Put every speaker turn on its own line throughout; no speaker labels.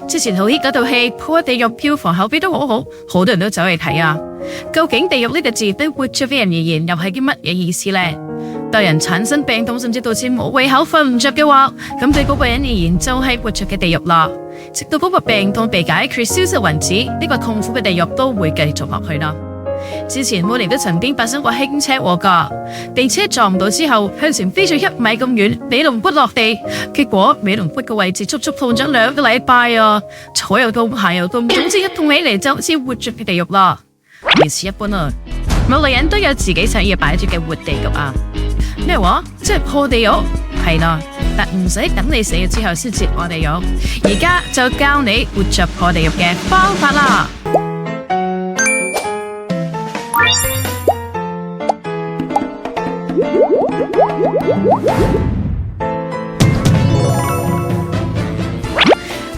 之前好 hit 嗰套戲《破地獄》票房口碑都好好，好多人都走去睇啊。究竟地獄呢個字對活着嘅人而言又係啲乜嘢意思呢？對人產生病痛甚至導致冇胃口瞓唔着嘅話，咁對嗰個人而言就係活着嘅地獄啦。直到嗰個病痛被解決消失為止，呢個痛苦嘅地獄都會繼續落去啦。之前每年都曾經發生過輕車禍㗎，地車撞唔到之後向前飛咗1米咁遠，尾龍骨落地，結果尾龍骨嘅位置足足痛咗2個禮拜啊，左又痛下又痛，總之一痛起嚟就好似活着嘅地獄啦。如此一般啊，每個人都有自己想要擺脫嘅活地獄啊。咩話？即係破地獄？係啦，但唔使等你死咗之後先至破地獄，而家就教你活着破地獄嘅方法啦。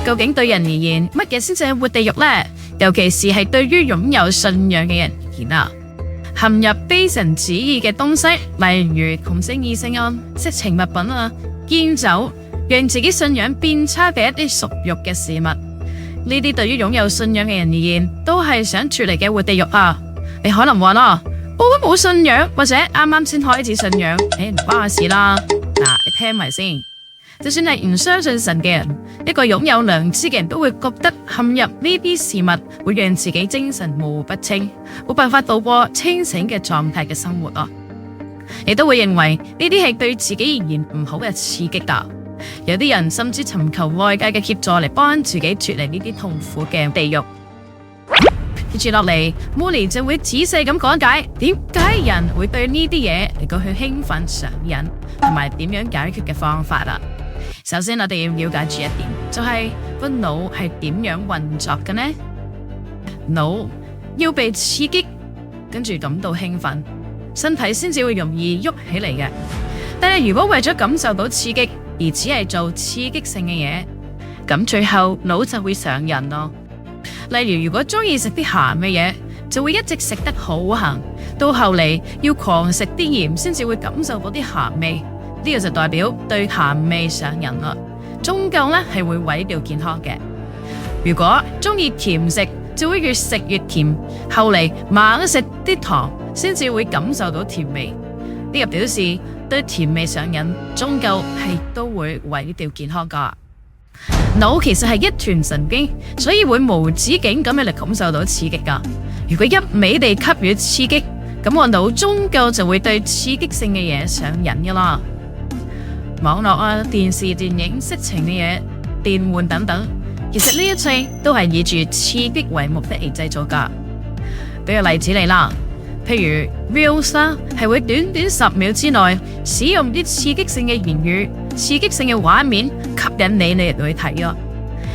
究竟對人而言，乜嘢先至係活地獄呢？尤其是係對於擁有信仰嘅人而言啊，陷入非神主義嘅東西，例如同性異性啊、色情物品啊、煙酒，讓自己信仰變差嘅一啲屬肉嘅事物，呢啲對於擁有信仰嘅人而言，都係想脫離嘅活地獄啊！你可能話啦，我都冇信仰，或者啱啱先開始信仰，唔關我事啦。嗱，你聽埋先。就算係唔相信神嘅人，一個擁有良知嘅人都會覺得陷入呢啲事物會讓自己精神模糊不清，冇辦法度過清醒嘅狀態嘅生活啊！你都會認為呢啲係對自己而言唔好嘅刺激㗎。有啲人甚至尋求外界嘅協助嚟幫自己脫離呢啲痛苦嘅地獄。接住落嚟，Molly就會仔細咁講解點解人會對呢啲嘢嚟到去興奮上癮，同埋點樣解決嘅方法啦。首先，我哋要了解住一點，就係個腦係點樣運作嘅呢？腦要被刺激，跟住感到興奮，身體先至會容易喐起嚟嘅。但係如果為咗感受到刺激而只係做刺激性嘅嘢，咁最後腦就會上癮咯。例如，如果中意食啲鹹嘅嘢，就會一直食得好鹹，到後嚟要狂食啲鹽先至會感受到啲鹹味。呢個就代表對鹹味上癮啦，終究呢係會毀掉健康嘅。如果中意甜食，就會越食越甜，後嚟猛食啲糖，先至會感受到甜味。呢個表示對甜味上癮，終究係都會毀掉健康噶。腦其實係一團神經，所以會無止境咁樣嚟感受到刺激噶。如果一味地給予刺激，咁我腦終究就會對刺激性嘅嘢上癮噶啦。網絡啊、電視、電影、色情嘅嘢、電玩等等，其實呢一切都係以住刺激為目的而製造噶。俾個例子你啦，譬如 Reels 啦，係會短短10秒之內使用啲刺激性嘅言語、刺激性嘅畫面吸引你嚟去睇啊。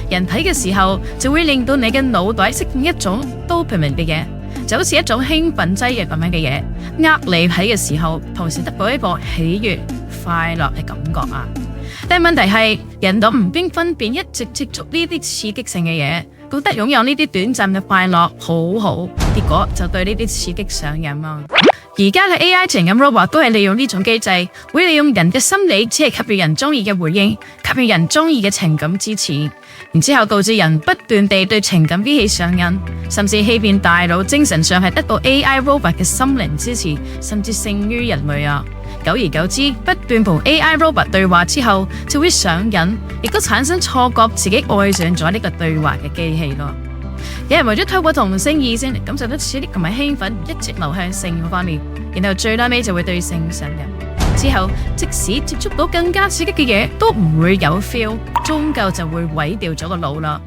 人睇嘅時候就會令到你嘅腦袋釋放一種 dopamine 嘅嘢，就好似一種興奮劑嘅咁樣嘅嘢，你睇嘅時候同時得到一個喜悅快樂嘅感覺啊！但係問題係，人腦唔經分辨一直接觸呢啲刺激性嘅嘢，覺得擁有呢啲短暫嘅快樂好好，結果就對呢啲刺激上癮啊！而家嘅 AI 情感 robot 都係利用呢種機制，會利用人嘅心理，只係給予人中意嘅回應，給予人中意嘅情感支持，然之後導致人不斷地對情感機器上癮，甚至欺騙大腦，精神上係得到 AI robot 嘅心靈支持，甚至勝於人類啊！久而久之，不斷同 AI robot 對話之後，就會上癮，亦都產生錯覺自己愛上咗呢個對話嘅機器咯。有人為咗透過同性異性嚟感受到刺激同埋興奮，一直流向性方面，然後最尾就會對性上癮。之後即使接觸到更加刺激嘅嘢，都唔會有 feel， 終究就會毀掉咗個腦啦。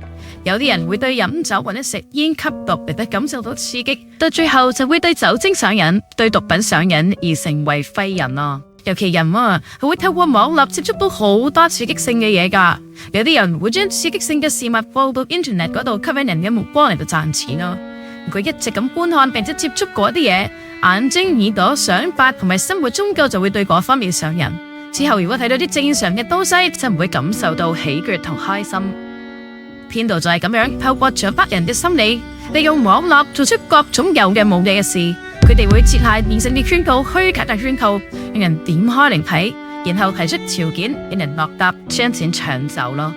有啲人會對飲酒或者食煙吸毒嚟得感受到刺激，到最後就會對酒精上癮，對毒品上癮而成為廢人啊。尤其人啊，佢會透過網絡接觸到好多刺激性嘅嘢㗎。有啲人會將刺激性嘅事物放到 Internet 嗰度，吸引人嘅目光嚟到賺錢咯。如果一直咁觀看並且接觸嗰啲嘢，眼睛、耳朵、想法同埋生活終究就會對嗰方面上癮。之後如果睇到啲正常嘅東西，就唔會感受到喜悅同開心。騙徒就係咁樣透過掌握人嘅心理，利用網絡做出各種有嘅冇嘅事。佢哋會設下現實嘅圈套、虛假嘅圈套，讓人點開嚟睇，然後提出條件，俾人落搭，將錢搶走咯。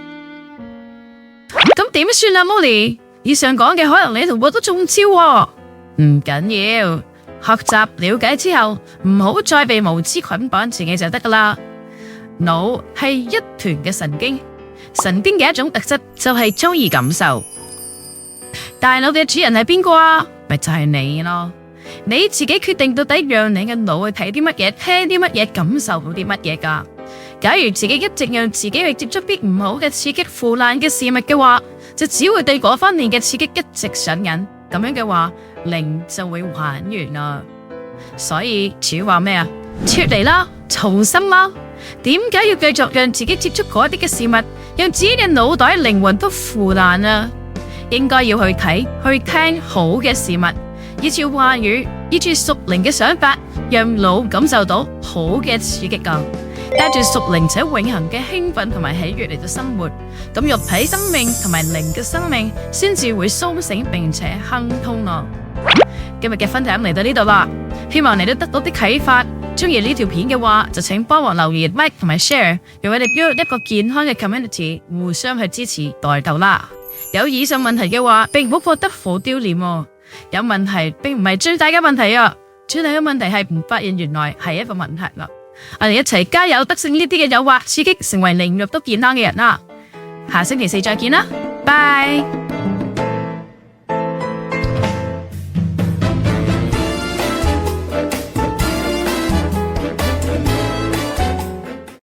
咁點算啊，Molly？以上講嘅可能你同我都中招喎。唔緊要，學習了解之後，唔好再被無知捆綁自己就得噶啦。腦係一團嘅神經，神經嘅一種特質就係中意感受。大腦嘅主人係邊個啊？咪就係你咯。你自己決定到底讓你嘅腦去睇啲乜嘢，聽啲乜嘢，感受到啲乜嘢噶。假如自己一直讓自己去接觸啲唔好嘅刺激、腐爛嘅事物嘅話，就只會對嗰方面嘅刺激一直上癮。咁樣嘅話，靈就會玩完啦。所以主話咩啊？脫離啦，重生啦。點解要繼續讓自己接觸嗰啲嘅事物，讓自己嘅腦袋、靈魂都腐爛啊？應該要去睇、去聽好嘅事物，依照話語，依住屬靈嘅想法，讓腦感受到好嘅刺激啊！帶住屬靈且永恆嘅興奮同埋喜悅嚟到生活，咁肉體生命同埋靈嘅生命先至會甦醒並且亨通啊！今日嘅分享嚟到呢度啦，希望你都得到啲啟發。中意呢條片嘅話，就請幫我留言、like 同埋 share， 讓我哋 build一個健康嘅 community， 互相去支持代鬥啦。有以上問題嘅話，並唔好覺得好丟臉喎。有問題並唔係最大嘅問題啊，最大嘅問題係唔發現原來係一個問題啦。我哋一齊加油，得勝呢啲嘅誘惑刺激，成為靈肉都健康嘅人啦。下星期四再見啦，拜。